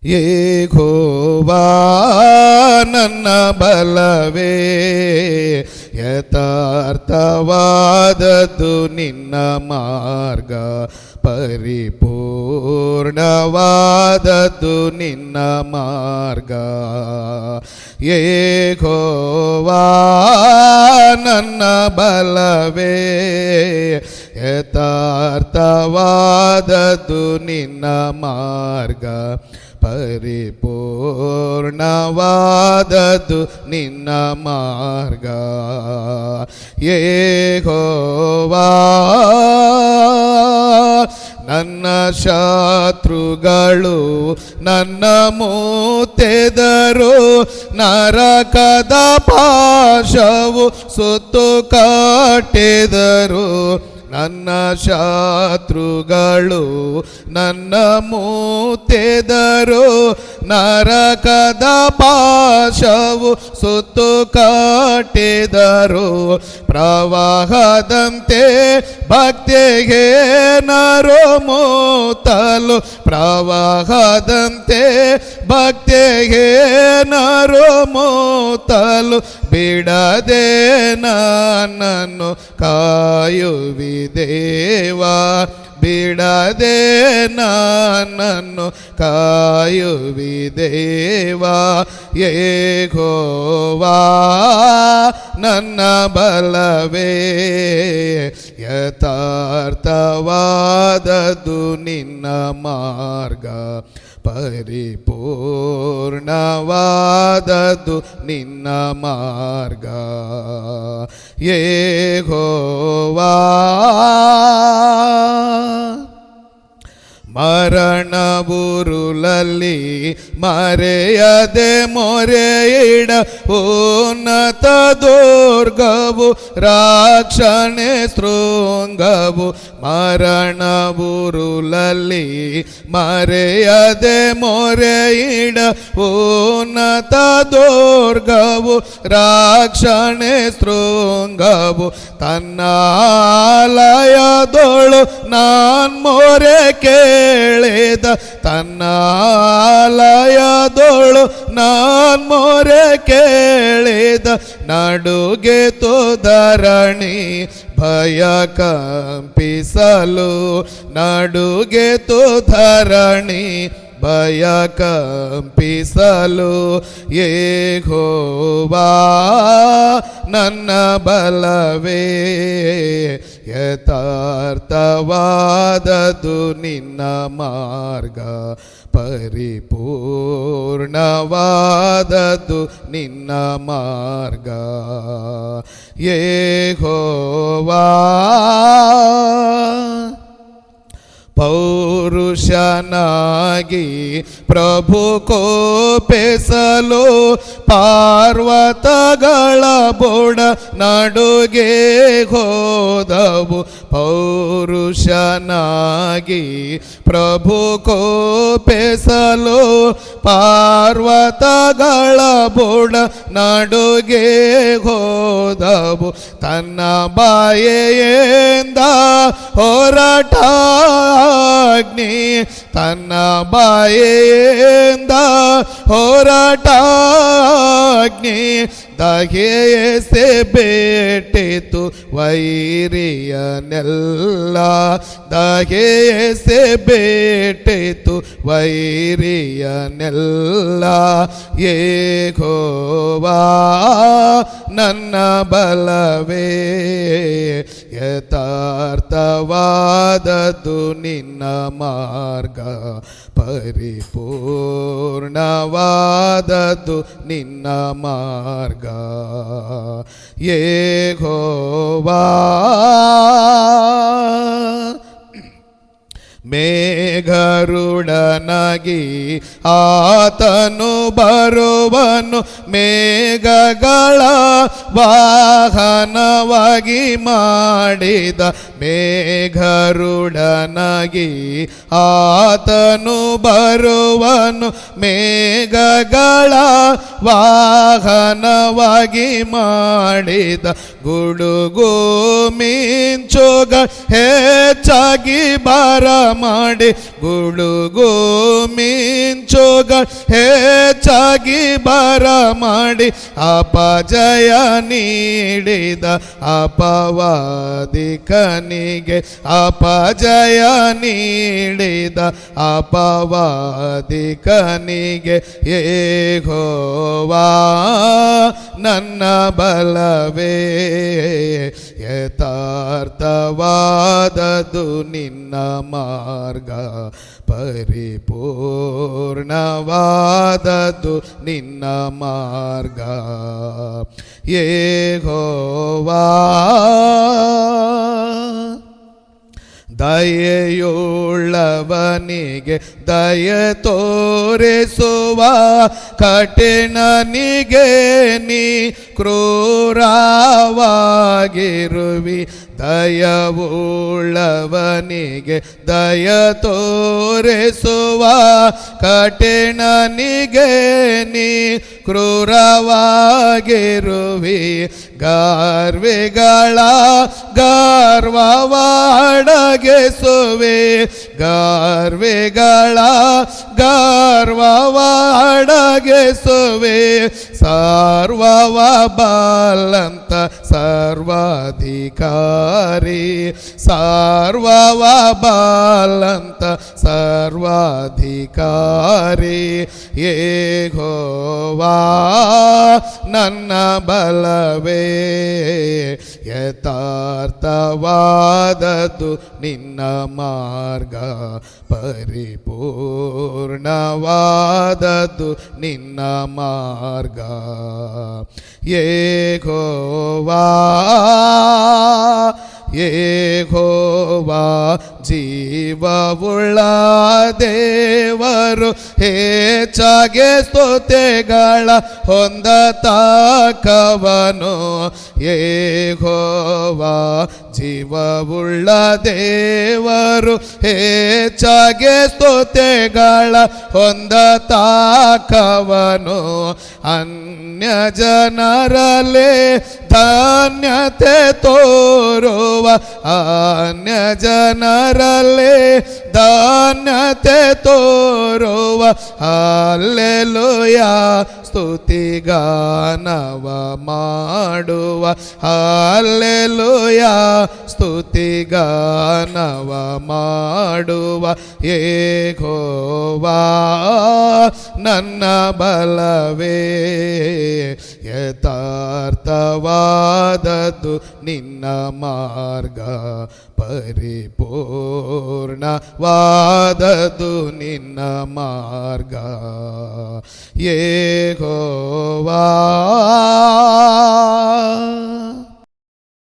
ಯೆಹೋವಾ ನನ್ನ ಬಲವೇ, ಯಥಾರ್ಥವಾದದ್ದು ನಿನ್ನ ಮಾರ್ಗ, ಪರಿಪೂರ್ಣವಾದದ್ದು ನಿನ್ನ ಮಾರ್ಗ. ಯೆಹೋವಾ ನನ್ನ ಬಲವೇ, ಯಥಾರ್ಥವಾದದ್ದು ನಿನ್ನ ಮಾರ್ಗ, ಪರಿಪೂರ್ಣವಾದದ್ದು ನಿನ್ನ ಮಾರ್ಗ. ಯೆಹೋವಾ ನನ್ನ ಶತ್ರುಗಳು ನನ್ನ ಮೂತೆದರು, ನರಕದ ಪಾಶವು ಸುತ್ತು ಕಟ್ಟಿದರು. ನನ್ನ ಶತ್ರುಗಳು ನನ್ನ ಮೂತೆದರು, ನರಕದ ಪಾಶವು ಸುತ್ತು ಕಟ್ಟಿದರು. ಪ್ರವಾಹದಂತೆ ಭಕ್ತಿಗೆ ನರು ಮೂತಲು, ಪ್ರವಾಹದಂತೆ ಭಕ್ತಿಗೆ ನರು ಮೂತಲು, ಬಿಡದೆ ನನ್ನನ್ನು ಕಾಯುವಿದೇವಾ, ಬಿಡದೆ ನನ್ನನ್ನು ಕಾಯುವಿದೇವಾ. ಯೆಹೋವಾ ನನ್ನ ಬಲವೇ, ಯಥಾರ್ಥವಾದದ್ದು ನಿನ್ನ ಮಾರ್ಗ, ಪರಿಪೂರ್ಣವಾದದ್ದು ನಿನ್ನ ಮಾರ್ಗ. ಯೆಹೋವಾ ಮರಣಬುರುಳಲ್ಲಿ ಮರೆಯದೆ ಮೊರೆಯಿಡ, ಉನ್ನತ ದುರ್ಗವು ರಕ್ಷಣೆ ಶೃಂಗವು. ಮರಣಬುರುಳಲ್ಲಿ ಮರೆಯದೆ ಮೊರೆಯಿಡ, ಉನ್ನತ ದುರ್ಗವು ರಕ್ಷಣೆ ಶೃಂಗವು. ತನ್ನ ಆಲಯದೊಳು ನಾನ್ ಮೊರೆ ಕೇಳಿದ, ತನ್ನ ಆಲಯದೊಳು ನಾನ್ ಮೊರೆ ಕೇಳಿದ. ನಡುಗೆ ಧರಣಿ ಭಯ ಕಂಪಿಸಲು, ನಡುಗೆ ಧರಣಿ ಭಯ ಕಂಪಿಸಲು. ಯೆಹೋವಾ ನನ್ನ ಬಲವೇ, ಯಥಾರ್ಥವಾದದ್ದು ನಿನ್ನ ಮಾರ್ಗ, ಪರಿಪೂರ್ಣವಾದದ್ದು ನಿನ್ನ ಮಾರ್ಗ. ಯೆಹೋವಾ ಪೌರುಷನಾಗಿ ಪ್ರಭು ಕೋಪಿಸಲು, ಪಾರ್ವತಗಳ ಬುಡ ನಡುಗೆ ಹೋದವು. ಪೌರುಷನಾಗಿ ಪ್ರಭು ಕೋಪಿಸಲು, ಪಾರ್ವತಗಳ ಬುಡ ನಡುಗೆ ಹೋದವು. ತನ್ನ ಬಾಯೆಯಿಂದ ಹೊರಟ ಅಗ್ನಿ, ತನ್ನ ಬಾಯೆಯಿಂದ ಹೊರಟ ಅಗ್ನಿ, ದಹೆಯೆಸೆ ಬೇಟಿತು ವೈರಿಯನೆಲ್ಲ, ದಹೆಯೆಸೆ ಬೇಟಿತು ವೈರಿಯನೆಲ್ಲ. ಯೆಹೋವಾ ನನ್ನ ಬಲವೇ, ಯಥಾರ್ಥವಾದದ್ದು ನಿನ್ನ ಮಾರ್ಗ, ಪರಿಪೂರ್ಣವಾದದ್ದು ನಿನ್ನ ಮಾರ್ಗ. ಯೆಹೋವಾ ಮೇಘರುಡನಾಗಿ ಆತನು ಬರುವನು, ಮೇಘಗಳ ವಾಹನವಾಗಿ ಮಾಡಿದ. ಮೇಘರುಡನಾಗಿ ಆತನು ಬರುವನು, ಮೇಘಗಳ ವಾಹನವಾಗಿ ಮಾಡಿದ. ಗುಡುಗು ಮಿಂಚುಗ ಹೆಚ್ಚಾಗಿ ಬರ ಮಾಡಿ ಗುಡುಗು ಮಿಂಚುಗಳು ಹೆಚ್ಚಾಗಿ ಬರ ಮಾಡಿ ಅಪಜಯ ನೀಡಿದ ಅಪವಾದಿಕನಿಗೆ ಅಪಜಯ ನೀಡಿದ ಅಪವಾದಿಕನಿಗೆ ಯೆಹೋವಾ ನನ್ನ ಬಲವೇ ಯಥಾರ್ಥವಾದದು ನಿನ್ನ ಮಾರ್ಗ ಪರಿಪೂರ್ಣವಾದದು ನಿನ್ನ ಮಾರ್ಗ ಯೆಹೋವಾ ದಯೆಯುಳ್ಳವನಿಗೆ ದಯೆ ತೋರಿಸುವ ಕಠಿಣನಿಗೆ ನೀ ಕ್ರೂರವಾಗಿರುವಿ ದಯವುಳ್ಳವನಿಗೆ ದಯ ತೋರಿಸುವ ಕಠಿಣನಿಗೆ ನೀ ಕ್ರೂರವಾಗಿರುವಿ ಗರ್ವಿಗಳ ಗರ್ವವಾಡಗಿಸುವೆ ಗರ್ವಿಗಳ ಗರ್ವವಾಡಗಿಸುವೆ ಸರ್ವವ ಬಲ್ಲಂತ ಸರ್ವಾಧಿಕಾರಿ ಸರ್ವವ ಬಲ್ಲಂತ ಸರ್ವಾಧಿಕಾರಿ ಯೆಹೋವಾ ನನ್ನ ಬಲವೇ ಯಥಾರ್ಥವಾದದ್ದು ನಿನ್ನ ಮಾರ್ಗ ಪರಿಪೂರ್ಣವಾದದ್ದು ನಿನ್ನ ಮಾರ್ಗ ಯೆಹೋವಾ ಯೆಹೋವಾ ಜೀವವುಳ್ಳ ದೇವರು ಹೆಚ್ಚಾಗೆ ಸ್ತುತಿಗಳ ಹೊಂದತಕ್ಕವನು ಯೆಹೋವಾ ಜೀವವುಳ್ಳ ದೇವರು ಹೆಚ್ಚಾಗೆ ಸ್ತುತಿಗಳ ಹೊಂದತಕ್ಕವನು ಅನ್ಯ ಜನರಲ್ಲೇ ಧನ್ಯತೆ ತೋರುವ ಅನ್ಯ ಜನರಲ್ಲೇ ಧನ್ಯತೆ ತೋರುವ ಹಲ್ಲೆಲೂಯಾ ಸ್ತುತಿಗಾನವ ಮಾಡುವ ಹಲ್ಲೆಲೂಯಾ ಸ್ತುತಿಗಾನವ ಮಾಡುವ ಯೆಹೋವಾ ನನ್ನ ಬಲವೇ ಯಥಾರ್ಥವಾದದ್ದು ನಿನ್ನ ಮಾರ್ಗ ಪರಿಪೂರ್ಣವಾದದ್ದು ನಿನ್ನ ಮಾರ್ಗ ಯೆಹೋವಾ